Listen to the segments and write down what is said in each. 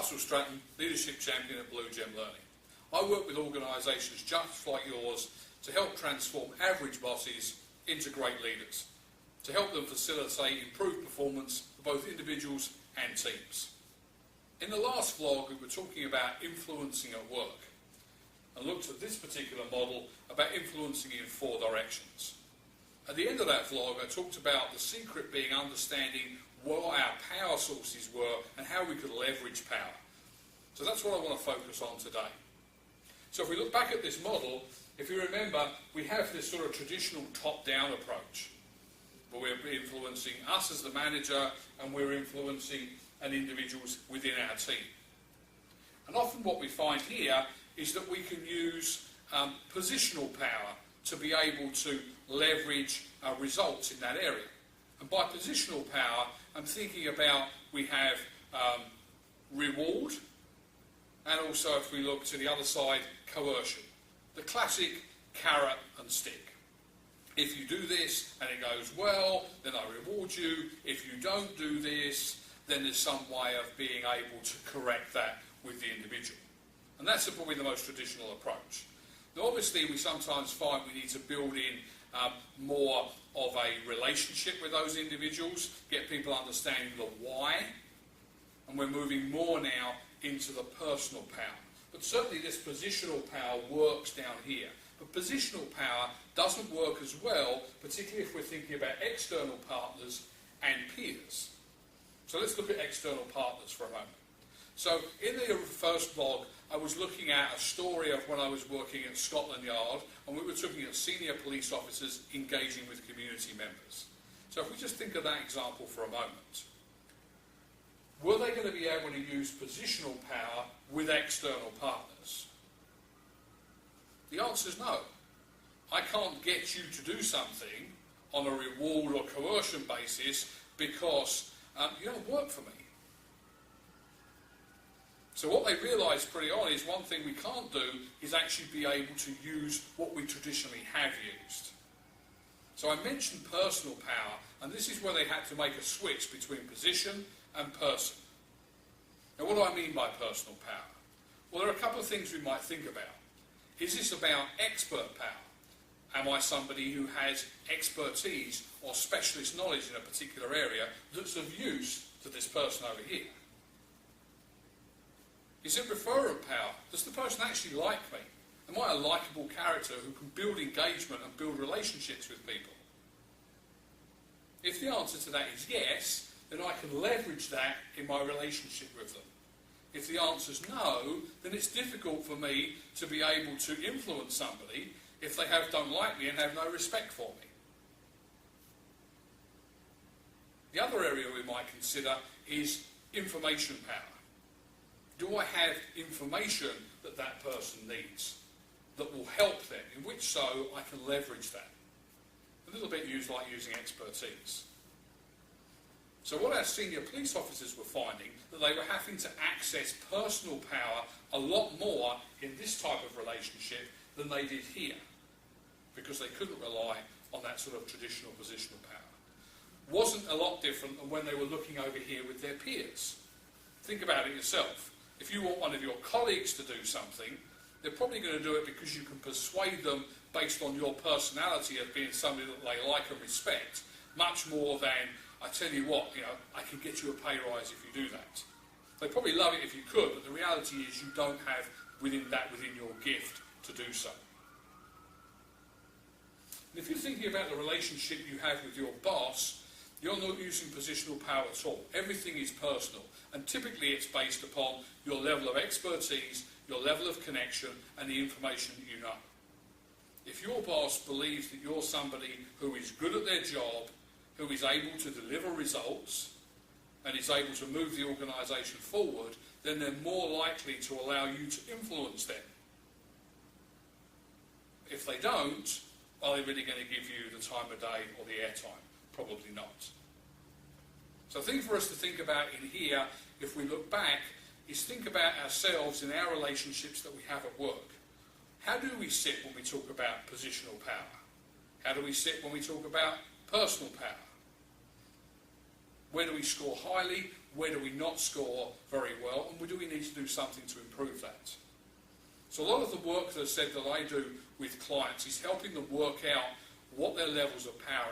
Russell Stratton, Leadership Champion at Blue Gem Learning. I work with organisations just like yours to help transform average bosses into great leaders, to help them facilitate improved performance for both individuals and teams. In the last vlog, we were talking about influencing at work and looked at this particular model about influencing in 4 directions. At the end of that vlog, I talked about the secret being understanding what our power sources were and how we could leverage power. So that's what I want to focus on today. So if we look back at this model, if you remember, we have this sort of traditional top-down approach, where we're influencing us as the manager and we're influencing individuals within our team. And often what we find here is that we can use positional power to be able to leverage results in that area. And by positional power, I'm thinking about we have reward, and also if we look to the other side, coercion. The classic carrot and stick. If you do this and it goes well, then I reward you. If you don't do this, then there's some way of being able to correct that with the individual. And that's probably the most traditional approach. Now obviously we sometimes find we need to build in more of a relationship with those individuals, get people understanding the why, and we're moving more now into the personal power. But certainly this positional power works down here. But positional power doesn't work as well, particularly if we're thinking about external partners and peers. So let's look at external partners for a moment. So in the first vlog, I was looking at a story of when I was working at Scotland Yard, and we were looking at senior police officers engaging with community members. So if we just think of that example for a moment, were they going to be able to use positional power with external partners? The answer is no. I can't get you to do something on a reward or coercion basis because you don't work for me. So what they realised pretty on is one thing we can't do is actually be able to use what we traditionally have used. So I mentioned personal power, and this is where they had to make a switch between position and person. Now what do I mean by personal power? Well, there are a couple of things we might think about. Is this about expert power? Am I somebody who has expertise or specialist knowledge in a particular area that's of use to this person over here? Is it referral power? Does the person actually like me? Am I a likeable character who can build engagement and build relationships with people? If the answer to that is yes, then I can leverage that in my relationship with them. If the answer is no, then it's difficult for me to be able to influence somebody if they don't like me and have no respect for me. The other area we might consider is information power. Do I have information that that person needs that will help them, in which so I can leverage that? A little bit like using expertise. So what our senior police officers were finding, that they were having to access personal power a lot more in this type of relationship than they did here, because they couldn't rely on that sort of traditional positional power. Wasn't a lot different than when they were looking over here with their peers. Think about it yourself. If you want one of your colleagues to do something, they're probably going to do it because you can persuade them based on your personality of being somebody that they like and respect, much more than, I tell you what, I can get you a pay rise if you do that. They'd probably love it if you could, but the reality is you don't have within your gift to do so. And if you're thinking about the relationship you have with your boss, you're not using positional power at all. Everything is personal, and typically it's based upon your level of expertise, your level of connection, and the information that you know. If your boss believes that you're somebody who is good at their job, who is able to deliver results, and is able to move the organisation forward, then they're more likely to allow you to influence them. If they don't, are they really going to give you the time of day or the airtime? Probably not. So the thing for us to think about in here, if we look back, is think about ourselves in our relationships that we have at work. How do we sit when we talk about positional power? How do we sit when we talk about personal power? Where do we score highly? where do we not score very well, and where do we need to do something to improve that. So a lot of the work that I said that I do with clients is helping them work out what their levels of power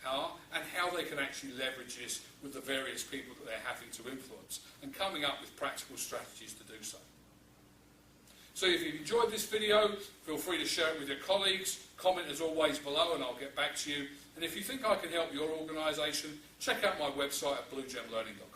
are and how they can actually leverage this with the various people that they're having to influence, and coming up with practical strategies to do so. So if you've enjoyed this video, feel free to share it with your colleagues, comment as always below and I'll get back to you. And if you think I can help your organisation, check out my website at bluegemlearning.com.